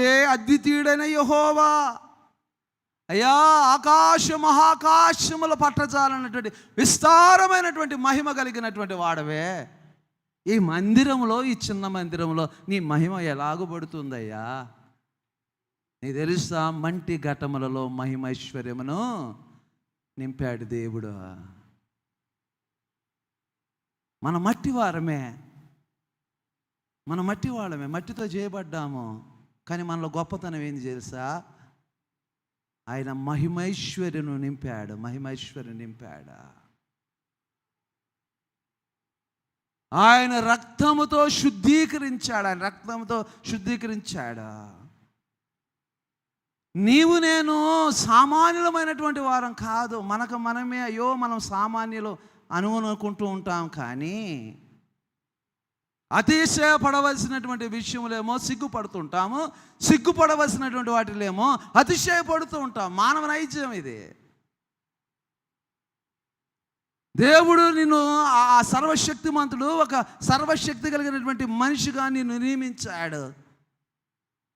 ప్రభువే అద్వితీయుడైన యెహోవా. అయ్యా, ఆకాశ మహాకాశముల పట్టజాలన్నటువంటి విస్తారమైనటువంటి మహిమ కలిగినటువంటి వాడవే. ఈ మందిరంలో, ఈ చిన్న మందిరంలో నీ మహిమ ఎలాగబడుతుందయ్యా? నీకు తెలుసా, మంటి ఘటములలో మహిమైశ్వర్యమును నింపాడు దేవుడు. మన మట్టి వారమే, మన మట్టి వాళ్ళమే, మట్టితో చేయబడ్డాము. కానీ మనలో గొప్పతనం ఏంది తెలుసా? ఆయన మహిమైశ్వర్యను నింపాడు, మహిమైశ్వర్యం నింపాడు. ఆయన రక్తముతో శుద్ధీకరించాడు, ఆయన రక్తంతో శుద్ధీకరించాడు. నీవు నేను సామాన్యులమైనటువంటి వారం కాదు. మనకు మనమే అయ్యో మనం సామాన్యులు అనుకుంటూ ఉంటాం. కానీ అతిశయపడవలసినటువంటి విషయములేమో సిగ్గుపడుతుంటాము, సిగ్గుపడవలసినటువంటి వాటిలేమో అతిశయపడుతూ ఉంటాం. మానవ నైజం ఇది. దేవుడు నిన్ను ఆ సర్వశక్తిమంతుడు, ఒక సర్వశక్తి కలిగినటువంటి మనిషిగా నిన్ను నియమించాడు.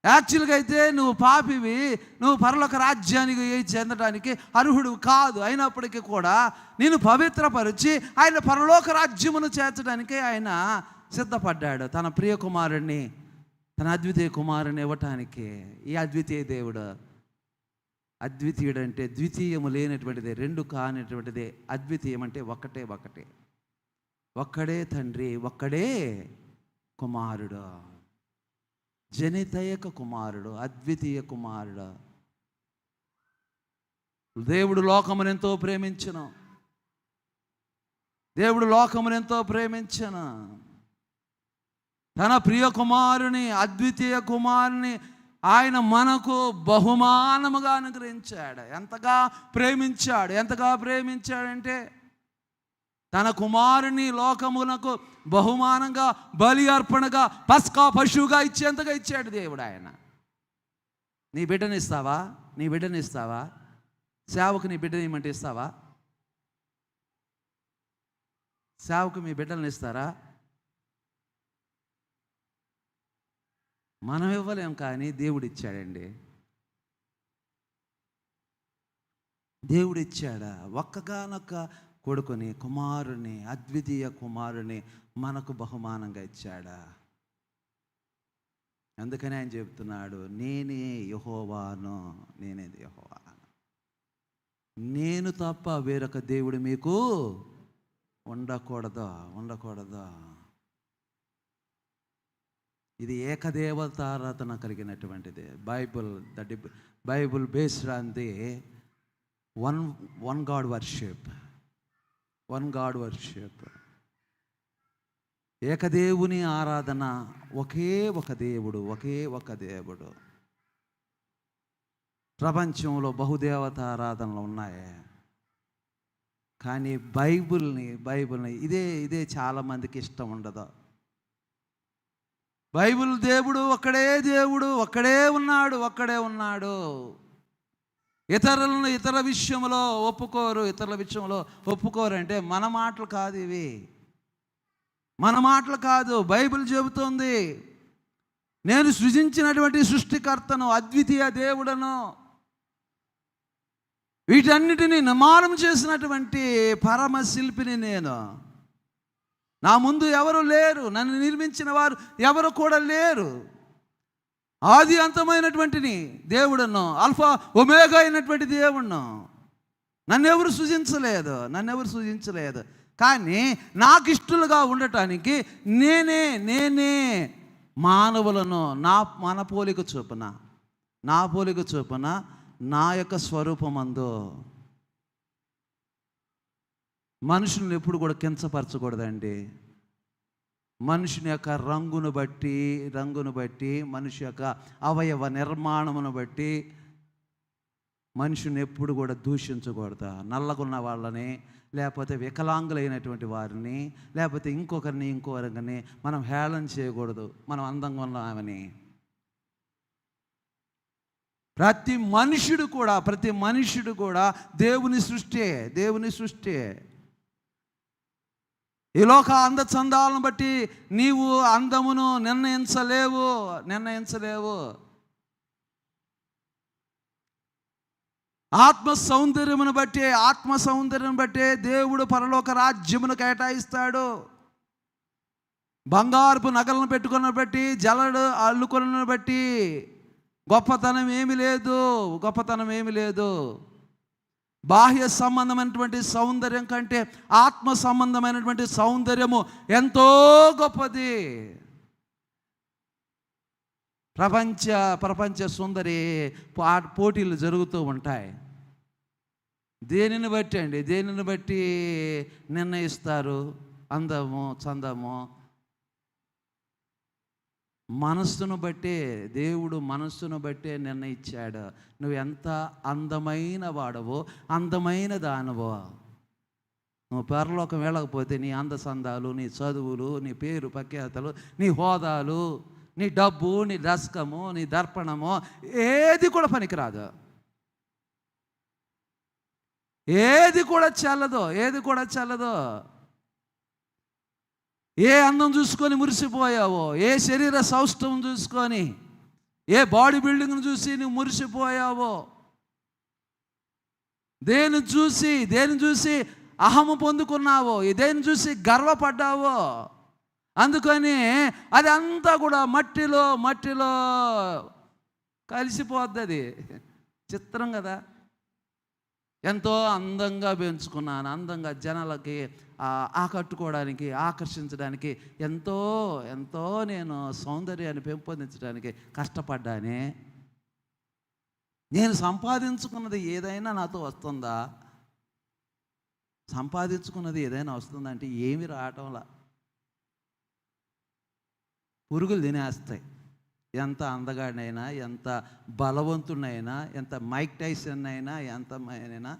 యాక్చువల్గా అయితే నువ్వు పాపివి, నువ్వు పరలోక రాజ్యానికి చెందడానికి అర్హుడు కాదు. అయినప్పటికీ కూడా నేను పవిత్రపరిచి ఆయన పరలోక రాజ్యమును చేర్చడానికి ఆయన సిద్ధపడ్డాడు. తన ప్రియ కుమారుణ్ణి, తన అద్వితీయ కుమారుని ఇవ్వటానికి. ఈ అద్వితీయ దేవుడు, అద్వితీయుడు అంటే ద్వితీయము లేనటువంటిదే, రెండు కానటువంటిదే. అద్వితీయం అంటే ఒక్కటే, ఒక్కడే తండ్రి, ఒక్కడే కుమారుడు, జనితయక కుమారుడు, అద్వితీయ కుమారుడు. దేవుడు లోకమునెంతో ప్రేమించను, దేవుడు లోకమునెంతో ప్రేమించను. తన ప్రియ కుమారుని, అద్వితీయ కుమారుని ఆయన మనకు బహుమానముగా అనుగ్రహించాడు. ఎంతగా ప్రేమించాడంటే తన కుమారుని లోకమునకు బహుమానంగా, బలి అర్పణగా, పస్కా పశువుగా ఇచ్చేంతగా ఇచ్చాడు దేవుడు. ఆయన నీ బిడ్డనిస్తావా? సేవకు నీ బిడ్డని ఇమ్మంటే ఇస్తావా? సేవకు మీ బిడ్డలను ఇస్తారా? మనం ఇవ్వలేం, కానీ దేవుడు ఇచ్చాడండి. దేవుడు ఇచ్చాడా? ఒక్కగానొక్క కొడుకుని, కుమారుని, అద్వితీయ కుమారుని మనకు బహుమానంగా ఇచ్చాడా? అందుకని ఆయన చెప్తున్నాడు, నేనే యెహోవాను, నేను తప్ప వేరొక దేవుడు మీకు ఉండకూడదు. ఇది ఏకదేవతారాధన కలిగినటువంటిది. Bible based on the one god worship. ఏకదేవుని ఆరాధన, ఒకే ఒక దేవుడు. ప్రపంచంలో బహుదేవత ఆరాధనలు ఉన్నాయి, కానీ బైబిల్ని ఇదే చాలామందికి ఇష్టం ఉండదు. బైబిల్ దేవుడు ఒక్కడే ఉన్నాడు. ఇతర విషయంలో ఒప్పుకోరు అంటే మన మాటలు కాదు ఇవి, మన మాటలు కాదు. బైబిల్ చెబుతోంది, నేను సృజించినటువంటి సృష్టికర్తను, అద్వితీయ దేవుడను, వీటన్నిటినీ నిర్మాణం చేసినటువంటి పరమశిల్పిని నేను. నా ముందు ఎవరు లేరు, నన్ను నిర్మించిన వారు ఎవరు కూడా లేరు. ఆది అంతమైనటువంటి దేవుడును, ఆల్ఫా ఒమేగా అయినటువంటి దేవుడును. నన్ను ఎవరు సృజించలేదు. కానీ నాకు ఇష్టలుగా ఉండటానికి నేనే మానవులను మన పోలిక చొప్పున నా యొక్క స్వరూపమందు. మనుషులను ఎప్పుడు కూడా కించపరచకూడదండి. మనుషుని యొక్క రంగును బట్టి, మనిషి యొక్క అవయవ నిర్మాణమును బట్టి మనుషుని ఎప్పుడు కూడా దూషించకూడదు. నల్లగున్న వాళ్ళని, లేకపోతే వికలాంగులైనటువంటి వారిని, లేకపోతే ఇంకొకరిని మనం హేళన చేయకూడదు. మనం అందంగా ఉన్నామని. ప్రతి మనుషుడు కూడా దేవుని సృష్టి. ఈ లోక అందచందాలను బట్టి నీవు అందమును నిర్ణయించలేవు. ఆత్మ సౌందర్యం బట్టే దేవుడు పరలోక రాజ్యమును కేటాయిస్తాడు. బంగారపు నగలను పెట్టుకున్న బట్టి, జలడు అల్లుకొన బట్టి గొప్పతనం ఏమి లేదు. బాహ్య సంబంధమైనటువంటి సౌందర్యం కంటే ఆత్మ సంబంధమైనటువంటి సౌందర్యము ఎంతో గొప్పది. ప్రపంచ సుందరి పోటీలు జరుగుతూ ఉంటాయి. దేనిని బట్టి నిర్ణయిస్తారు అందము చందము? మనస్సును బట్టే, దేవుడు మనస్సును బట్టే నిర్ణయించాడు. నువ్వు ఎంత అందమైన వాడవో, అందమైన దానవో. నువ్వు పరలోకం వెళ్ళకపోతే నీ అందసందాలు, నీ చదువులు, నీ పేరు ప్రఖ్యాతలు, నీ హోదాలు, నీ డబ్బు, నీ దశకము, నీ దర్పణము ఏది కూడా పనికిరాదు. ఏది కూడా చల్లదు. ఏ అందం చూసుకొని మురిసిపోయావో, ఏ శరీర సౌష్ఠవం చూసుకొని, ఏ బాడీ బిల్డింగ్ను చూసి నువ్వు మురిసిపోయావో, దేని చూసి అహము పొందుకున్నావో, దేని చూసి గర్వపడ్డావో, అందుకని అది అంతా కూడా మట్టిలో కలిసిపోద్ది. అది చిత్రం కదా. ఎంతో అందంగా పెంచుకున్నాను, అందంగా జనాలకి ఆకట్టుకోవడానికి, ఆకర్షించడానికి ఎంతో నేను సౌందర్యాన్ని పెంపొందించడానికి కష్టపడ్డానే. నేను సంపాదించుకున్నది ఏదైనా నాతో వస్తుందా? సంపాదించుకున్నది ఏదైనా వస్తుందంటే ఏమి రావటంలా. పురుగులు తినేస్తాయి. ఎంత అందగాడినైనా, ఎంత బలవంతునైనా, ఎంత మైక్ టైసన్ అయినా, ఎంతమైనా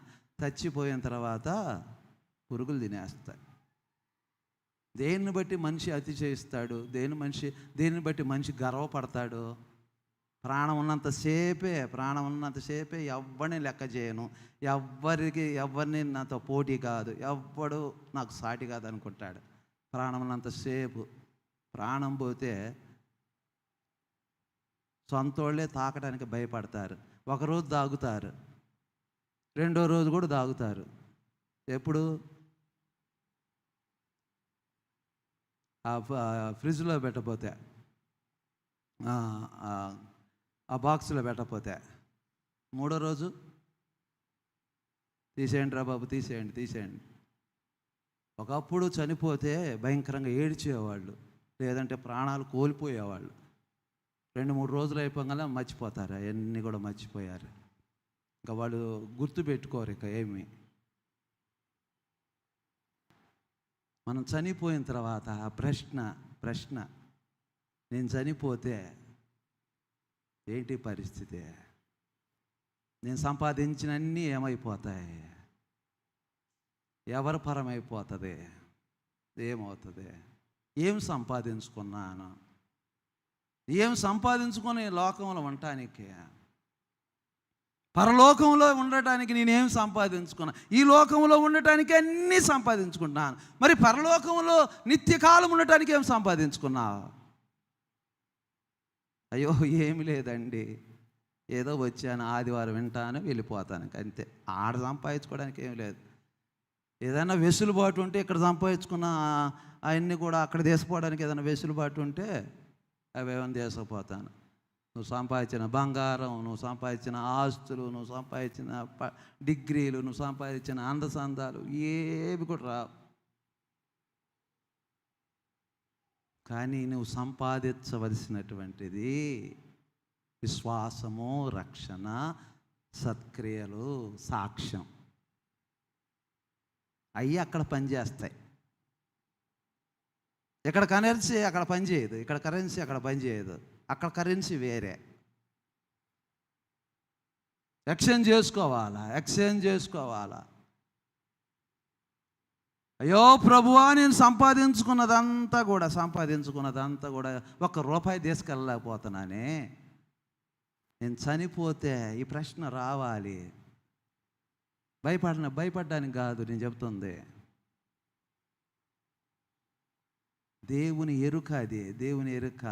చచ్చిపోయిన తర్వాత పురుగులు తినేస్తాయి. దేన్ని బట్టి మనిషి అతిశయిస్తాడు? దేన్ని బట్టి మనిషి గర్వపడతాడు? ప్రాణం ఉన్నంతసేపే ఎవరిని లెక్క చేయను, ఎవరిని నాతో పోటీ కాదు, ఎవ్వడు నాకు సాటి కాదు అనుకుంటాడు. ప్రాణం ఉన్నంతసేపు. ప్రాణం పోతే సొంతోళ్ళే తాకడానికి భయపడతారు. ఒకరోజు తాగుతారు, రెండో రోజు కూడా తాగుతారు. ఎప్పుడు? ఫ్రిడ్జ్లో పెట్టకపోతే, ఆ బాక్స్లో పెట్టకపోతే, మూడో రోజు తీసేయండి రా బాబు, తీసేయండి. ఒకప్పుడు చనిపోతే భయంకరంగా ఏడ్చేవాళ్ళు, లేదంటే ప్రాణాలు కోల్పోయేవాళ్ళు. 2-3 రోజులు అయిపోగానే మర్చిపోతారు. అవన్నీ కూడా మర్చిపోయారు. ఇంకా వాళ్ళు గుర్తుపెట్టుకోరు ఇక ఏమి. మనం చనిపోయిన తర్వాత ఆ ప్రశ్న నేను చనిపోతే ఏంటి పరిస్థితి? నేను సంపాదించినన్నీ ఏమైపోతాయి? ఎవరి పరమైపోతుంది? ఏమవుతుంది? ఏం సంపాదించుకున్నాను? ఏం సంపాదించుకొని లోకంలో ఉండటానికి? పరలోకంలో ఉండటానికి నేనేం సంపాదించుకున్నా? ఈ లోకంలో ఉండటానికి అన్నీ సంపాదించుకుంటున్నాను. మరి పరలోకంలో నిత్యకాలం ఉండటానికి ఏం సంపాదించుకున్నావు? అయ్యో ఏమి లేదండి, ఏదో వచ్చాను, ఆదివారం వింటాను, వెళ్ళిపోతాను, అంతే. ఆడ సంపాదించుకోవడానికి ఏమి లేదు. ఏదైనా వెసులుబాటు ఉంటే ఇక్కడ సంపాదించుకున్న అవన్నీ కూడా అక్కడ తీసుకోవడానికి ఏదైనా వెసులుబాటు ఉంటే అవి ఏమైనా తీసుకుపోతాను. నువ్వు సంపాదించిన బంగారం, నువ్వు సంపాదించిన ఆస్తులు, నువ్వు సంపాదించిన డిగ్రీలు, నువ్వు సంపాదించిన అందసందాలు ఏవి కూడా రావు. కానీ నువ్వు సంపాదించవలసినటువంటిది విశ్వాసము, రక్షణ, సత్క్రియలు, సాక్ష్యం. అవి అక్కడ పనిచేస్తాయి. ఇక్కడ కరెన్సీ అక్కడ పనిచేయదు, ఇక్కడ కరెన్సీ అక్కడ పనిచేయదు. అక్కడ కరెన్సీ వేరే. ఎక్స్చేంజ్ చేసుకోవాలా. అయ్యో ప్రభువా, నేను సంపాదించుకున్నదంతా కూడా ₹1 తీసుకెళ్ళలేకపోతున్నానే. నేను చనిపోతే ఈ ప్రశ్న రావాలి. భయపడ్డానికి కాదు నేను చెప్తుంది. దేవుని ఎరుక. అది దేవుని ఎరుక.